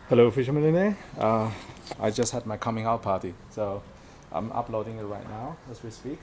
Hello, Fisherman. I just had my coming out party, so I'm uploading it right now as we speak.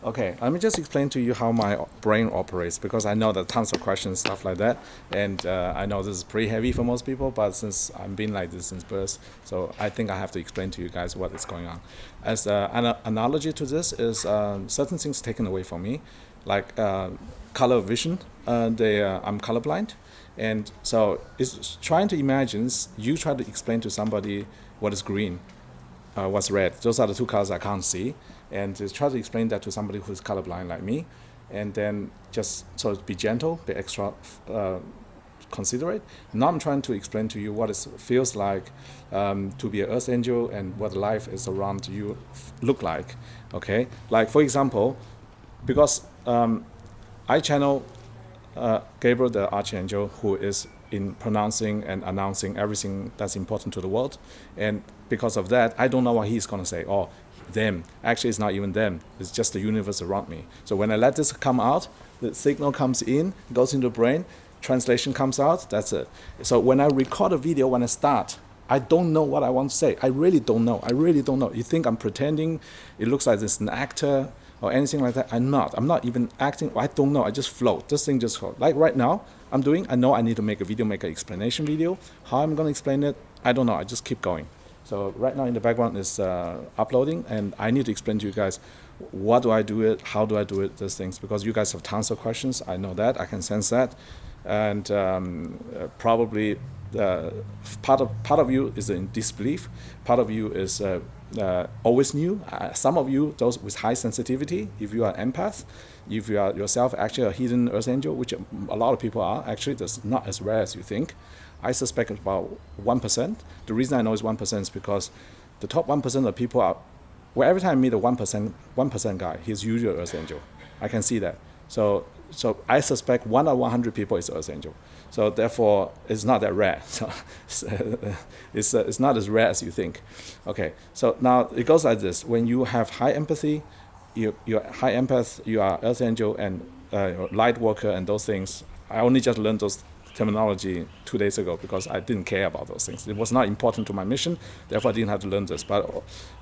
Okay, let me just explain to you how my brain operates because I know that tons of questions, stuff like that, and I know this is pretty heavy for most people, but since I've been like this since birth, so I think I have to explain to you guys what is going on. As an analogy to this is certain things taken away from me, like color vision. I'm colorblind, and so it's trying to imagine you try to explain to somebody what is green, what's red. Those are the two colors I can't see, and just try to explain that to somebody who's colorblind like me, and then just so be gentle, be extra considerate. Now I'm trying to explain to you what it feels like to be an earth angel and what life is around you look like. Okay, like for example, because I channel Gabriel the Archangel, who is in pronouncing and announcing everything that's important to the world. And because of that, I don't know what he's going to say. Or them. Actually, it's not even them. It's just the universe around me. So when I let this come out, the signal comes in, goes into the brain, translation comes out, that's it. So when I record a video, when I start, I don't know what I want to say. I really don't know. I really don't know. You think I'm pretending? It looks like this an actor or anything like that. I'm not. I'm not even acting. I don't know. I just float. This thing just float. Like right now, I'm doing. I know I need to make a video, make an explanation video. How I'm gonna explain it, I don't know. I just keep going. So right now in the background is uploading, and I need to explain to you guys what do I do it, how do I do it, these things, because you guys have tons of questions. I know that. I can sense that, and probably part of you is in disbelief. Part of you is always new. Some of you, those with high sensitivity, if you are an empath, if you are yourself actually a hidden earth angel, which a lot of people are, actually that's not as rare as you think. I suspect about 1%. The reason I know it's 1% is because the top 1% of people are, well, every time I meet a 1% guy, he's usually an earth angel. I can see that. So I suspect 1 out of 100 people is earth angel. So therefore, it's not that rare. So it's not as rare as you think. Okay, so now it goes like this. When you have high empathy, you're high empath, you are earth angel and light worker and those things. I only just learned those terminology 2 days ago because I didn't care about those things. It was not important to my mission, therefore I didn't have to learn this. But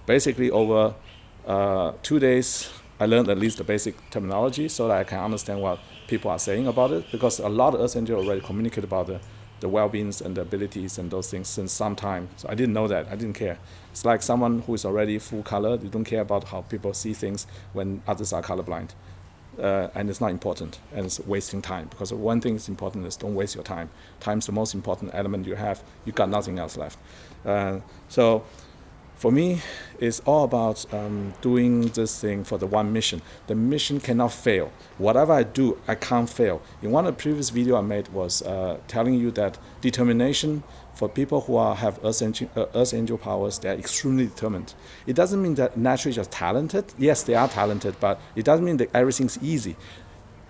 basically over 2 days, I learned at least the basic terminology so that I can understand what people are saying about it, because a lot of Earth Angels already communicate about the well-beings and the abilities and those things since some time. So I didn't know that. I didn't care. It's like someone who is already full color. They don't care about how people see things when others are colorblind. And it's not important, and it's wasting time, because one thing is important is don't waste your time. Time's the most important element you have. You got nothing else left. So for me, it's all about doing this thing for the one mission. The mission cannot fail. Whatever I do, I can't fail. In one of the previous video I made was telling you that determination for people who have Earth Angel powers, they're extremely determined. It doesn't mean that naturally just talented. Yes, they are talented, but it doesn't mean that everything's easy.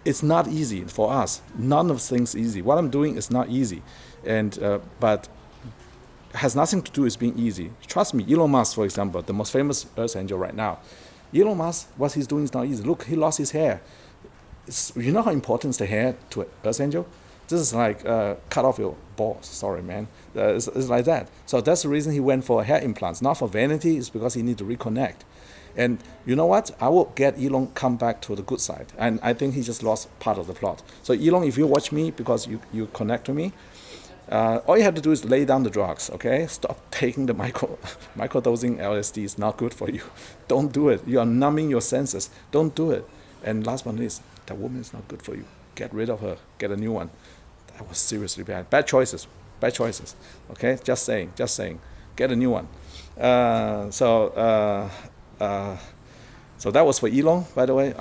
It's not easy for us. None of things easy. What I'm doing is not easy, and but has nothing to do with being easy. Trust me, Elon Musk, for example, the most famous Earth Angel right now. Elon Musk, what he's doing is not easy. Look, he lost his hair. You know how important is the hair to an Earth Angel? This is like cut off your balls. Sorry, man. It's like that. So that's the reason he went for hair implants, not for vanity. It's because he need to reconnect. And you know what? I will get Elon come back to the good side. And I think he just lost part of the plot. So Elon, if you watch me because you connect to me, all you have to do is lay down the drugs, okay? Stop taking the microdosing LSD. Is not good for you. Don't do it. You are numbing your senses. Don't do it. And last but not least, that woman is not good for you. Get rid of her. Get a new one. That was seriously bad. Bad choices. Bad choices. Okay? Just saying. Just saying. Get a new one. So that was for Elon, by the way.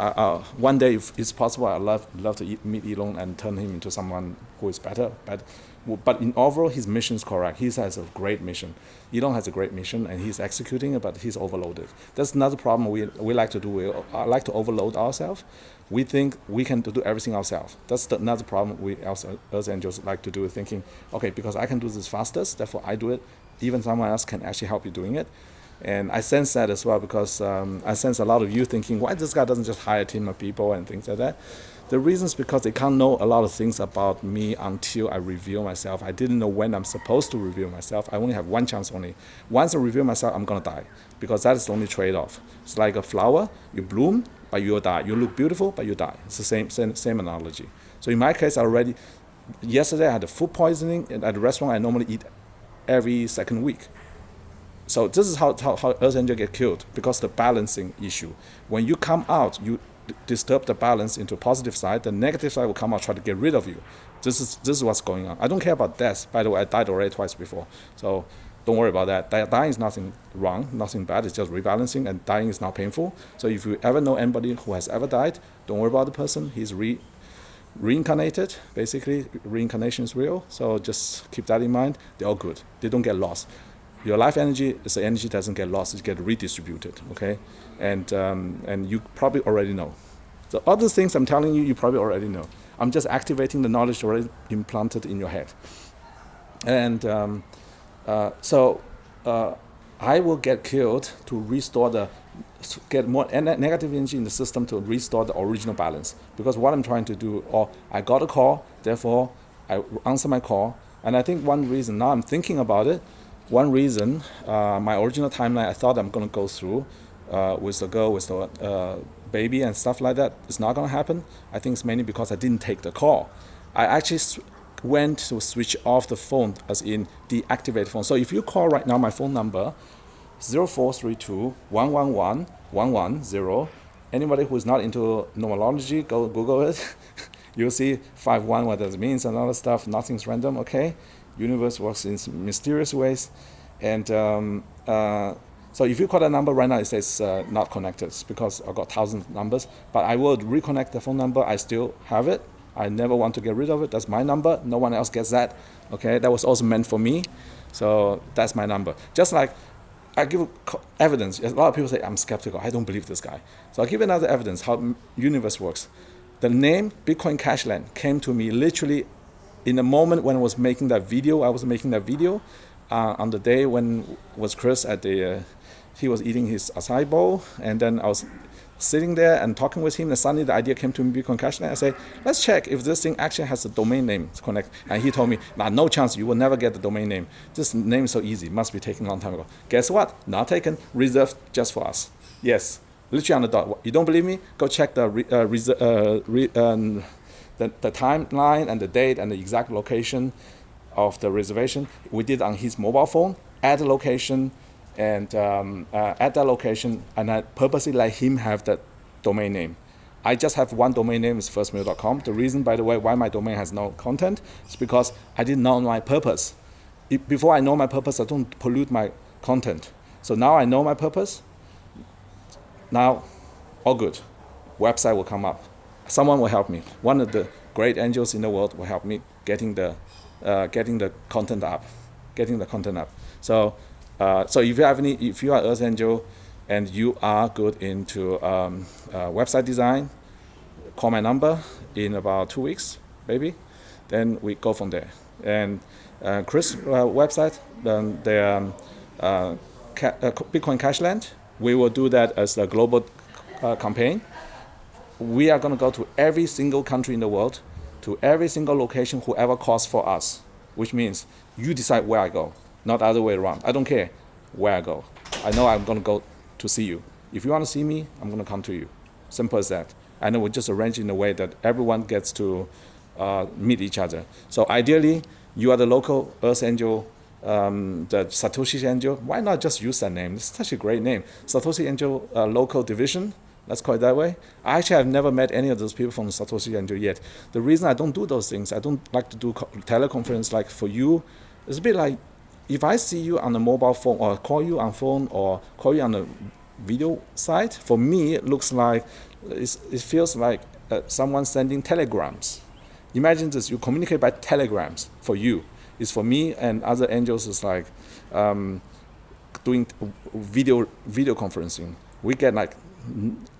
One day, if it's possible, I'd love to meet Elon and turn him into someone who is better. But in overall, his mission is correct. He has a great mission. Elon has a great mission, and he's executing it, but he's overloaded. That's another problem we like to do. We like to overload ourselves. We think we can do everything ourselves. That's another problem we as angels like to do, thinking, okay, because I can do this fastest, therefore I do it. Even someone else can actually help you doing it. And I sense that as well, because I sense a lot of you thinking, why this guy doesn't just hire a team of people and things like that. The reason is because they can't know a lot of things about me until I reveal myself. I didn't know when I'm supposed to reveal myself. I only have one chance only. Once I reveal myself, I'm going to die, because that is the only trade-off. It's like a flower. You bloom, but you'll die. You look beautiful, but you die. It's the same analogy. So in my case, yesterday I had a food poisoning at the restaurant I normally eat every second week. So this is how Earth Angel get killed, because the balancing issue. When you come out, you disturb the balance into positive side. The negative side will come out, try to get rid of you. This is what's going on. I don't care about death. By the way, I died already twice before, so don't worry about that. Dying is nothing wrong, nothing bad. It's just rebalancing, and dying is not painful. So if you ever know anybody who has ever died, don't worry about the person. He's reincarnated. Basically, reincarnation is real. So just keep that in mind. They're all good. They don't get lost. Your life energy is the energy that doesn't get lost. It gets redistributed. Okay, and you probably already know. The other things I'm telling you, you probably already know. I'm just activating the knowledge already implanted in your head. And so I will get killed to get more negative energy in the system to restore the original balance. Because what I'm trying to do, I got a call, therefore I answer my call. And I think one reason, now I'm thinking about it, one reason, my original timeline, I thought I'm going to go through with the girl, with the baby and stuff like that. It's not going to happen. I think it's mainly because I didn't take the call. I actually went to switch off the phone, as in deactivate phone. So if you call right now, my phone number, 0432-111-110. Anybody who is not into numerology, go Google it. You'll see 51, what that means, and other stuff. Nothing's random, okay? Universe works in mysterious ways. And so if you call that number right now, it says not connected. It's because I've got thousands of numbers. But I will reconnect the phone number. I still have it. I never want to get rid of it. That's my number. No one else gets that. Okay, that was also meant for me. So that's my number. Just like I give evidence. A lot of people say I'm skeptical. I don't believe this guy. So I'll give another evidence how universe works. The name Bitcoin Cashland came to me literally in the moment when I was making that video. I was making that video on the day when was Chris at he was eating his acai bowl, and then I was sitting there and talking with him, and suddenly the idea came to me, Bitcoin Cashland. I say, let's check if this thing actually has a domain name to connect. And he told me, no chance, you will never get the domain name. This name is so easy, must be taken a long time ago. Guess what? Not taken, reserved just for us. Yes, literally on the dot. You don't believe me? Go check the timeline and the date and the exact location of the reservation. We did on his mobile phone, at the location, and at that location, and I purposely let him have that domain name. I just have one domain name, it's firstmail.com. The reason, by the way, why my domain has no content is because I didn't know my purpose. Before I know my purpose, I don't pollute my content. So now I know my purpose. Now, all good. Website will come up. Someone will help me. One of the great angels in the world will help me getting the content up. So if you are Earth Angel and you are good into website design, call my number in about 2 weeks, maybe. Then we go from there. And Chris' website, the Bitcoin Cashland, we will do that as a global campaign. We are going to go to every single country in the world, to every single location, whoever calls for us, which means you decide where I go, not the other way around. I don't care where I go. I know I'm going to go to see you. If you want to see me, I'm going to come to you. Simple as that. And then we'll just arrange in a way that everyone gets to meet each other. So ideally, you are the local Earth Angel, the Satoshi Angel. Why not just use that name? It's such a great name. Satoshi Angel local division. Let's call it that way. I actually have never met any of those people from Satoshi Angel yet. The reason I don't do those things, I don't like to do teleconference like for you. It's a bit like if I see you on a mobile phone or call you on phone or call you on a video site, for me it looks like, it feels like someone sending telegrams. Imagine this, you communicate by telegrams for you. It's for me and other angels, it's like doing video conferencing. We get like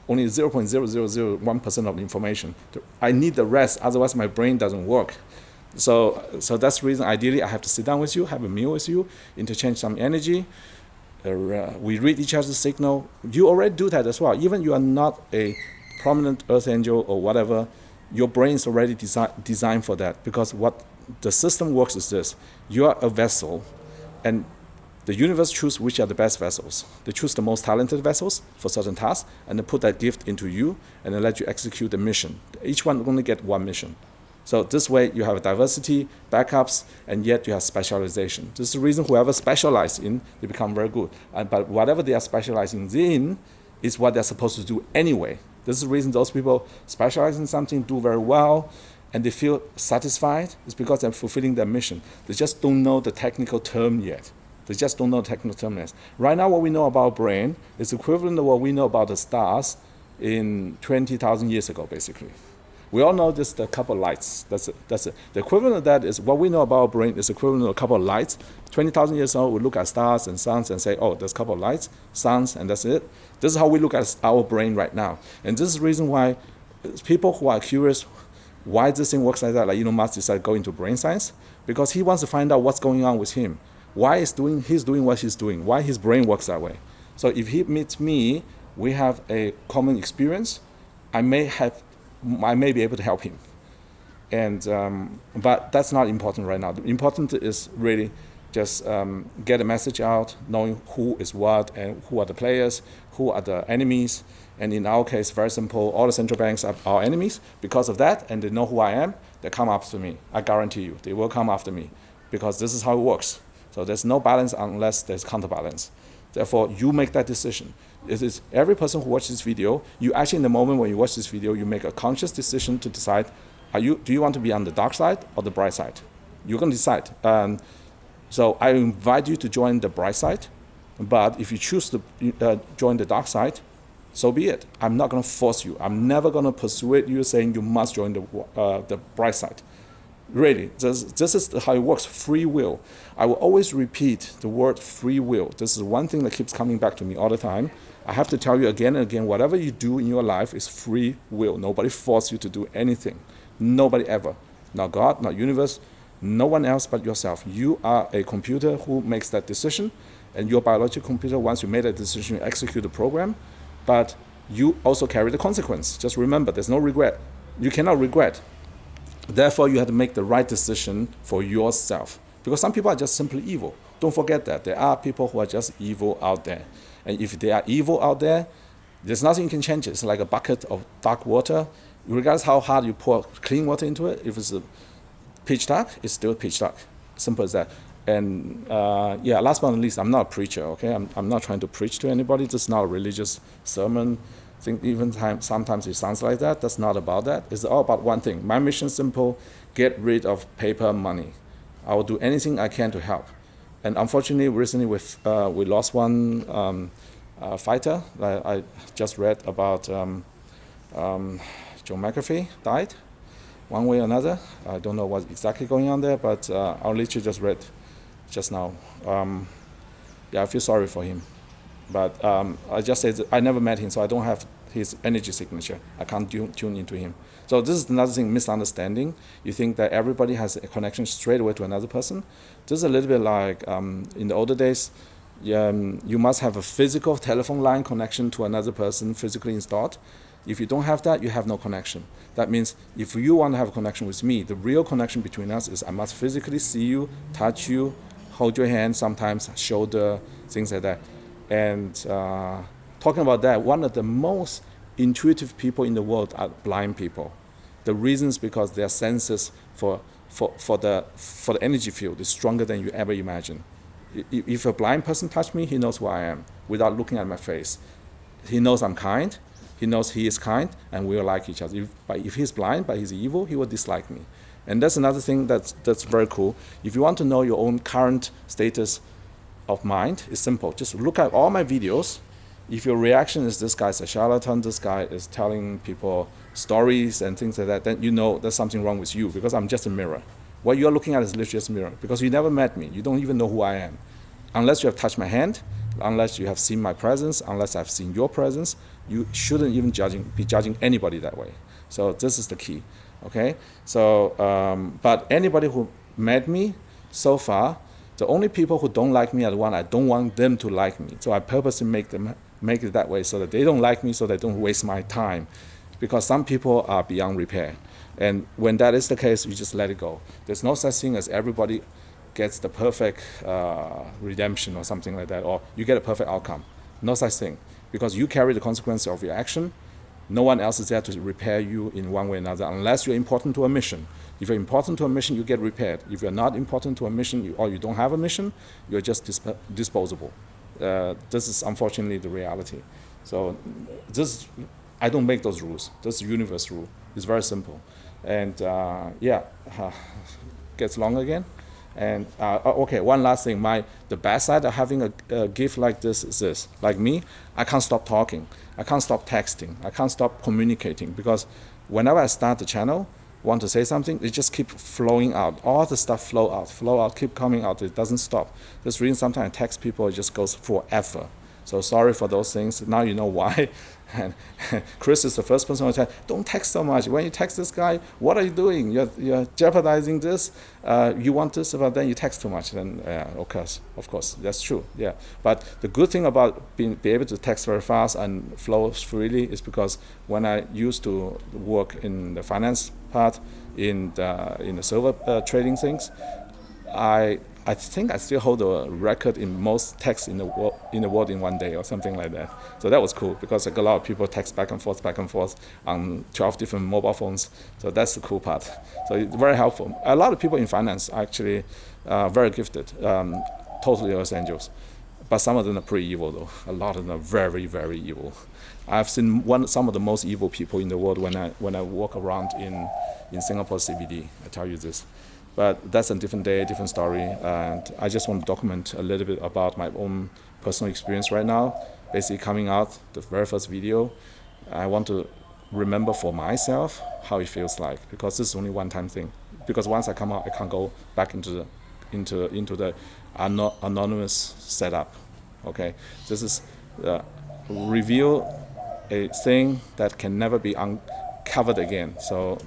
only 0.0001% of the information. I need the rest, otherwise my brain doesn't work. So that's the reason, ideally, I have to sit down with you, have a meal with you, interchange some energy. We read each other's signal. You already do that as well. Even you are not a prominent Earth Angel or whatever, Your brain is already designed for that, because what the system works is this. You are a vessel, and the universe choose which are the best vessels. They choose the most talented vessels for certain tasks, and they put that gift into you, and then let you execute the mission. Each one only get one mission. So this way you have diversity, backups, and yet you have specialization. This is the reason whoever specializes in, they become very good. But whatever they are specializing in is what they're supposed to do anyway. This is the reason those people specialize in something, do very well, and they feel satisfied. It's because they're fulfilling their mission. They just don't know the technical term yet. They just don't know the technical term yet. Right now, what we know about brain is equivalent to what we know about the stars in 20,000 years ago, basically. We all know just a couple of lights. That's it. That's it. The equivalent of that is what we know about our brain is equivalent to a couple of lights. 20,000 years ago, we look at stars and suns and say, oh, there's a couple of lights, suns, and that's it. This is how we look at our brain right now. And this is the reason why people who are curious why this thing works like that, like Elon Musk decided to go into brain science, because he wants to find out what's going on with him. Why he's doing what he's doing, why his brain works that way. So if he meets me, we have a common experience, I may be able to help him. And but that's not important right now. The important is really just get a message out, knowing who is what and who are the players, who are the enemies. And in our case, very simple, all the central banks are our enemies because of that, and they know who I am, they come after me. I guarantee you, they will come after me, because this is how it works. So there's no balance unless there's counterbalance. Therefore, you make that decision. It is every person who watches this video, you actually, in the moment when you watch this video, you make a conscious decision to decide, do you want to be on the dark side or the bright side? You're going to decide. So I invite you to join the bright side, but if you choose to join the dark side, so be it. I'm not going to force you. I'm never going to persuade you saying you must join the bright side. Really, this is how it works, free will. I will always repeat the word free will. This is one thing that keeps coming back to me all the time. I have to tell you again and again, whatever you do in your life is free will. Nobody forces you to do anything. Nobody ever. Not God, not universe, no one else but yourself. You are a computer who makes that decision, and your biological computer, once you made that decision, you execute the program, but you also carry the consequence. Just remember, there's no regret. You cannot regret. Therefore, you have to make the right decision for yourself. Because some people are just simply evil. Don't forget that. There are people who are just evil out there. And if they are evil out there, there's nothing you can change it. It's like a bucket of dark water. Regardless how hard you pour clean water into it, if it's pitch dark, it's still pitch dark. Simple as that. And last but not least, I'm not a preacher, okay? I'm not trying to preach to anybody. This is not a religious sermon. I think sometimes it sounds like that. That's not about that. It's all about one thing. My mission is simple: get rid of paper money. I will do anything I can to help. And unfortunately, recently we lost one fighter. I just read about John McAfee died one way or another. I don't know what's exactly going on there, but I literally just read just now. I feel sorry for him. But I just say I never met him, so I don't have his energy signature. I can't tune into him. So this is another thing, misunderstanding. You think that everybody has a connection straight away to another person. This is a little bit like in the older days, you must have a physical telephone line connection to another person physically installed. If you don't have that, you have no connection. That means if you want to have a connection with me, the real connection between us is I must physically see you, touch you, hold your hand, sometimes shoulder, things like that. And talking about that, one of the most intuitive people in the world are blind people. The reason is because their senses for the energy field is stronger than you ever imagine. If a blind person touches me, he knows who I am without looking at my face. He knows I'm kind. He knows he is kind, and we will like each other. If he's blind, but he's evil, he will dislike me. And that's another thing that's very cool. If you want to know your own current status of mind, it's simple. Just look at all my videos. If your reaction is this guy's a charlatan, this guy is telling people stories and things like that, then you know there's something wrong with you, because I'm just a mirror. What you're looking at is literally just a mirror, because you never met me. You don't even know who I am. Unless you have touched my hand, unless you have seen my presence, unless I've seen your presence, you shouldn't even be judging anybody that way. So this is the key, okay? So, but anybody who met me so far, the only people who don't like me are the one I don't want them to like me. So I purposely make it that way so that they don't like me, so they don't waste my time. Because some people are beyond repair. And when that is the case, you just let it go. There's no such thing as everybody gets the perfect redemption or something like that, or you get a perfect outcome. No such thing, because you carry the consequence of your action. No one else is there to repair you in one way or another, unless you're important to a mission. If you're important to a mission, you get repaired. If you're not important to a mission, or you don't have a mission, you're just disposable. This is unfortunately the reality. So I don't make those rules. This is universe rule. It's very simple. And gets long again. And okay, one last thing. The bad side of having a gift like this is this. Like me, I can't stop talking. I can't stop texting. I can't stop communicating, because whenever I start the channel, want to say something, it just keep flowing out. All the stuff flow out, keep coming out. It doesn't stop. This reason sometimes I text people, it just goes forever. So sorry for those things. Now you know why. And Chris is the first person who said, don't text so much. When you text this guy, what are you doing? You're jeopardizing this. You want this, but then you text too much. Then, of course, that's true. Yeah. But the good thing about being able to text very fast and flow freely is because when I used to work in the finance part, in the silver trading things, I think I still hold a record in most texts in the world in one day or something like that. So that was cool, because like a lot of people text back and forth on 12 different mobile phones. So that's the cool part. So it's very helpful. A lot of people in finance are actually very gifted, totally Los Angeles. But some of them are pretty evil though. A lot of them are very, very evil. I've seen some of the most evil people in the world when I walk around in Singapore CBD. I tell you this. But that's a different day, different story, and I just want to document a little bit about my own personal experience right now. Basically coming out, the very first video, I want to remember for myself how it feels like, because this is only one-time thing. Because once I come out, I can't go back into the anonymous setup. Okay, this is reveal a thing that can never be covered again. So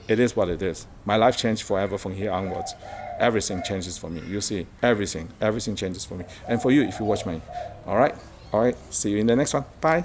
it is what it is. My life changed forever from here onwards. Everything changes for me. You see, everything changes for me. And for you, if you watch me. All right. See you in the next one. Bye.